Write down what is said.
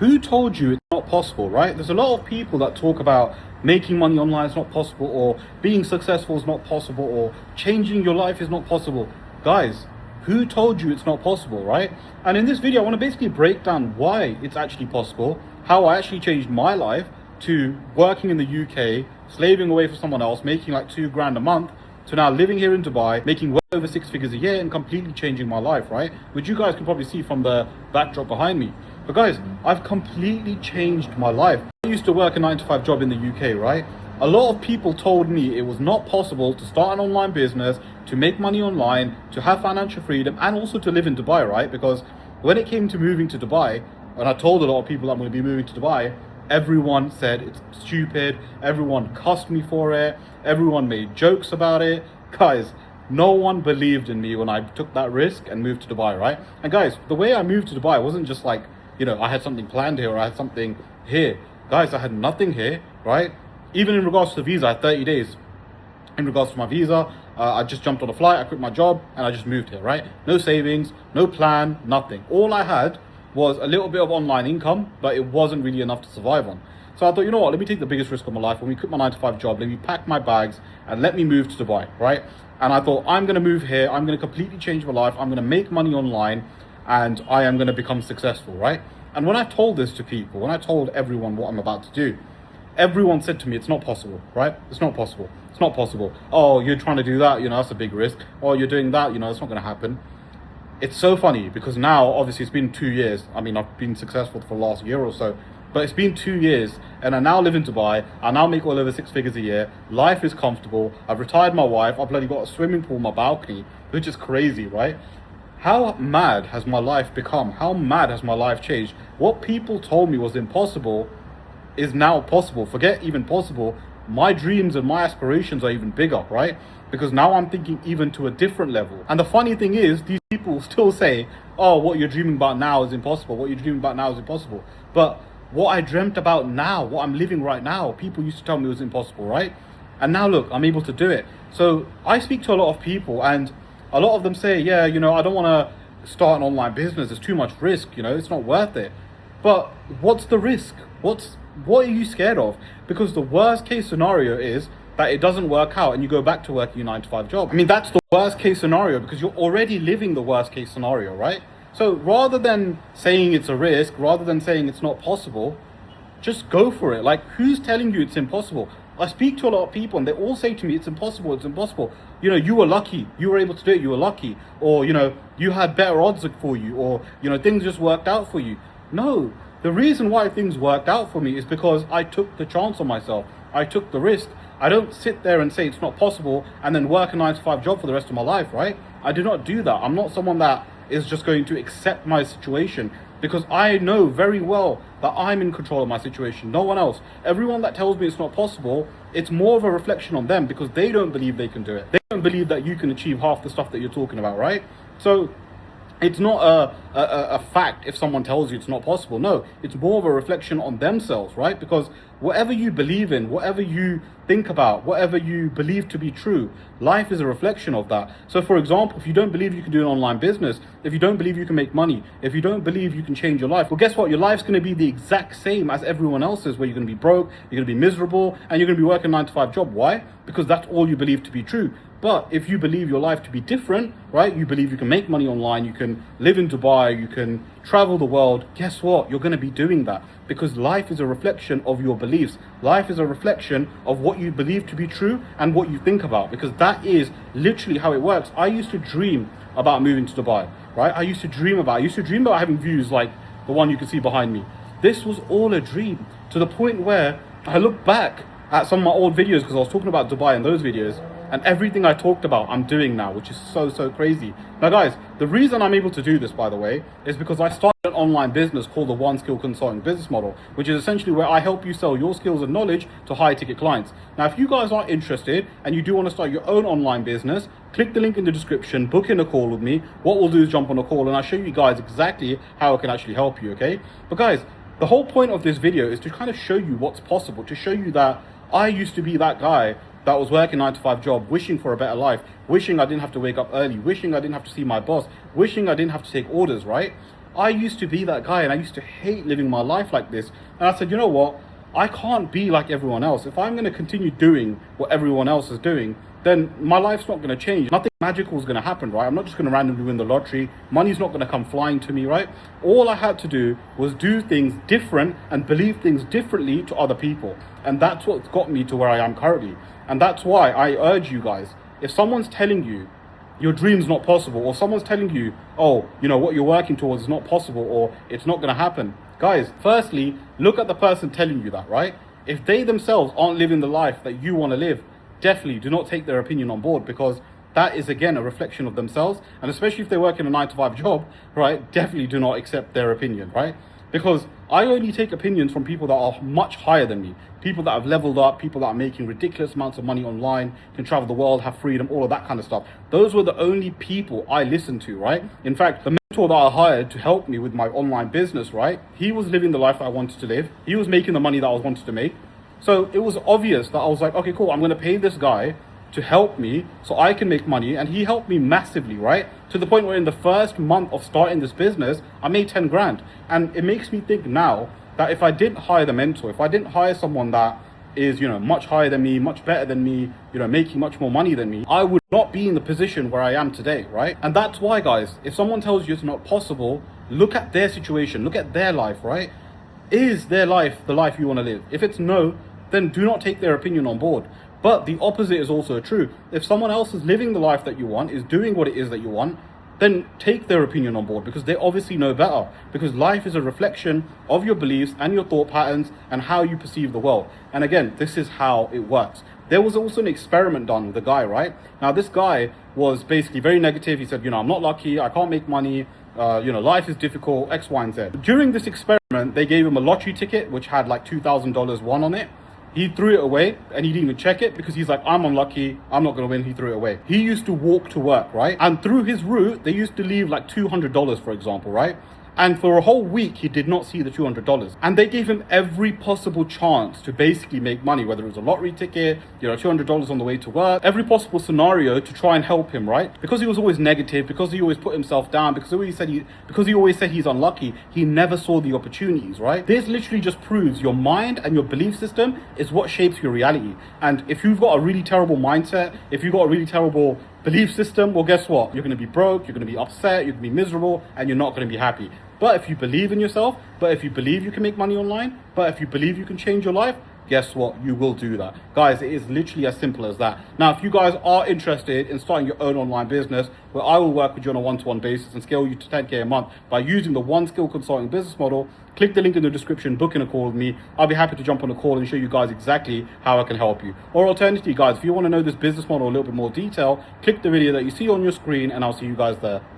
Who told you it's not possible, right? There's a lot of people that talk about making money online is not possible, or being successful is not possible, or changing your life is not possible. Guys, who told you it's not possible, right? And in this video, I want to basically break down why it's actually possible, how I actually changed my life to working in the UK, slaving away for someone else, making like $2,000 a month, to now living here in Dubai, making well over 6 figures a year and completely changing my life, right? Which you guys can probably see from the backdrop behind me. But guys, I've completely changed my life. I used to work a 9-to-5 job in the UK, right? A lot of people told me it was not possible to start an online business, to make money online, to have financial freedom, and also to live in Dubai, right? Because when it came to moving to Dubai, and I told a lot of people that I'm going to be moving to Dubai, everyone said it's stupid, everyone cussed me for it, everyone made jokes about it. Guys, no one believed in me when I took that risk and moved to Dubai, right? And guys, the way I moved to Dubai wasn't just like, you know, I had something planned here or I had something here. Guys, I had nothing here, right? Even in regards to the visa, I had 30 days. In regards to my visa, I just jumped on a flight, I quit my job, and I just moved here, right? No savings, no plan, nothing. All I had was a little bit of online income, but it wasn't really enough to survive on. So I thought, you know what, let me take the biggest risk of my life. When we quit my 9-to-5 job, let me pack my bags and let me move to Dubai, right? And I thought, I'm gonna move here, I'm gonna completely change my life, I'm gonna make money online, and I am gonna become successful, right? And when I told this to people, when I told everyone what I'm about to do, everyone said to me, it's not possible, right? It's not possible. It's not possible. Oh, you're trying to do that, you know, that's a big risk. Oh, you're doing that, you know, it's not gonna happen. It's so funny because now, obviously, it's been 2 years. I mean, I've been successful for the last year or so, but it's been 2 years and I now live in Dubai. I now make well over 6 figures a year. Life is comfortable. I've retired my wife. I've bloody got a swimming pool on my balcony, which is crazy, right? How mad has my life become? How mad has my life changed? What people told me was impossible is now possible. Forget even possible. My dreams and my aspirations are even bigger, right? Because now I'm thinking even to a different level. And the funny thing is, these people still say, oh, what you're dreaming about now is impossible. What you're dreaming about now is impossible. But what I dreamt about now, what I'm living right now, people used to tell me was impossible, right? And now look, I'm able to do it. So I speak to a lot of people and a lot of them say, yeah, you know, I don't want to start an online business. It's too much risk, you know, it's not worth it. But what's the risk? What are you scared of? Because the worst case scenario is that it doesn't work out and you go back to working your 9-to-5 job. I mean, that's the worst case scenario because you're already living the worst case scenario, right? So rather than saying it's a risk, rather than saying it's not possible, just go for it. Like, who's telling you it's impossible? I speak to a lot of people and they all say to me, it's impossible, it's impossible. You know, you were lucky, you were able to do it, you were lucky. Or, you know, you had better odds for you, or, you know, things just worked out for you. No, the reason why things worked out for me is because I took the chance on myself. I took the risk. I don't sit there and say it's not possible and then work a 9-to-5 job for the rest of my life, right? I do not do that. I'm not someone that is just going to accept my situation because I know very well that I'm in control of my situation, no one else. Everyone that tells me it's not possible, it's more of a reflection on them because they don't believe they can do it. They don't believe that you can achieve half the stuff that you're talking about, right? So it's not a fact if someone tells you it's not possible. No, it's more of a reflection on themselves, right? Because whatever you believe in, whatever you think about, whatever you believe to be true, life is a reflection of that. So for example, if you don't believe you can do an online business, if you don't believe you can make money, if you don't believe you can change your life, well, guess what? Your life's going to be the exact same as everyone else's, where you're going to be broke, you're going to be miserable, and you're going to be working a 9-to-5 job. Why? Because that's all you believe to be true. But if you believe your life to be different, right? You believe you can make money online, you can live in Dubai, you can travel the world. Guess what? You're going to be doing that because life is a reflection of your beliefs. Life is a reflection of what you believe to be true and what you think about, because that is literally how it works. I used to dream about moving to Dubai, right? I used to dream about having views like the one you can see behind me. This was all a dream, to the point where I look back at some of my old videos, because I was talking about Dubai in those videos, and everything I talked about, I'm doing now, which is so crazy. Now guys, the reason I'm able to do this, by the way, is because I started an online business called the One Skill Consulting Business Model, which is essentially where I help you sell your skills and knowledge to high ticket clients. Now, if you guys are interested and you do want to start your own online business, click the link in the description, book in a call with me. What we'll do is jump on a call and I'll show you guys exactly how I can actually help you, okay? But guys, the whole point of this video is to kind of show you what's possible, to show you that I used to be that guy that was working 9-to-5 job, wishing for a better life, wishing I didn't have to wake up early, wishing I didn't have to see my boss, wishing I didn't have to take orders, right? I used to be that guy and I used to hate living my life like this. And I said, you know what? I can't be like everyone else. If I'm going to continue doing what everyone else is doing, then my life's not going to change. Nothing magical is going to happen, right? I'm not just going to randomly win the lottery. Money's not going to come flying to me, right? All I had to do was do things different and believe things differently to other people. And that's what's got me to where I am currently. And that's why I urge you guys, if someone's telling you your dream's not possible, or someone's telling you, oh, you know, what you're working towards is not possible, or it's not going to happen, guys, firstly, look at the person telling you that, right? If they themselves aren't living the life that you want to live, definitely do not take their opinion on board, because that is, again, a reflection of themselves. And especially if they work in a 9-to-5 job, right, definitely do not accept their opinion, right? Because I only take opinions from people that are much higher than me, people that have leveled up, people that are making ridiculous amounts of money online, can travel the world, have freedom, all of that kind of stuff. Those were the only people I listened to, right? In fact, the mentor that I hired to help me with my online business, right, he was living the life that I wanted to live. He was making the money that I wanted to make. So it was obvious that I was like, okay, cool, I'm going to pay this guy to help me so I can make money. And he helped me massively, right? To the point where in the first month of starting this business, I made 10 grand. And it makes me think now that if I didn't hire the mentor, if I didn't hire someone that is, you know, much higher than me, much better than me, you know, making much more money than me, I would not be in the position where I am today, right? And that's why, guys, if someone tells you it's not possible, look at their situation, look at their life, right? Is their life the life you want to live? If it's no, then do not take their opinion on board. But the opposite is also true. If someone else is living the life that you want, is doing what it is that you want, then take their opinion on board, because they obviously know better. Because life is a reflection of your beliefs and your thought patterns and how you perceive the world. And again, this is how it works. There was also an experiment done with a guy, right? Now, this guy was basically very negative. He said, you know, I'm not lucky, I can't make money, you know, life is difficult, X, Y, and Z. During this experiment, they gave him a lottery ticket, which had like $2,000 won on it. He threw it away and he didn't even check it, because he's like, I'm unlucky, I'm not going to win. He threw it away. He used to walk to work, right? And through his route, they used to leave like $200, for example, right? And for a whole week, he did not see the $200. And they gave him every possible chance to basically make money, whether it was a lottery ticket, you know, $200 on the way to work, every possible scenario to try and help him, right? Because he was always negative, because he always put himself down, because he always said he's unlucky, he never saw the opportunities, right? This literally just proves your mind and your belief system is what shapes your reality. And if you've got a really terrible mindset, if you've got a really terrible belief system, well, guess what? You're going to be broke, you're going to be upset, you're going to be miserable, and you're not going to be happy. But if you believe in yourself, but if you believe you can make money online, but if you believe you can change your life, guess what? You will do that. Guys, it is literally as simple as that. Now, if you guys are interested in starting your own online business, where I will work with you on a one-to-one basis and scale you to 10K a month by using the One Skill Consulting business model, click the link in the description, book in a call with me. I'll be happy to jump on a call and show you guys exactly how I can help you. Or alternatively, guys, if you want to know this business model a little bit more detail, click the video that you see on your screen and I'll see you guys there.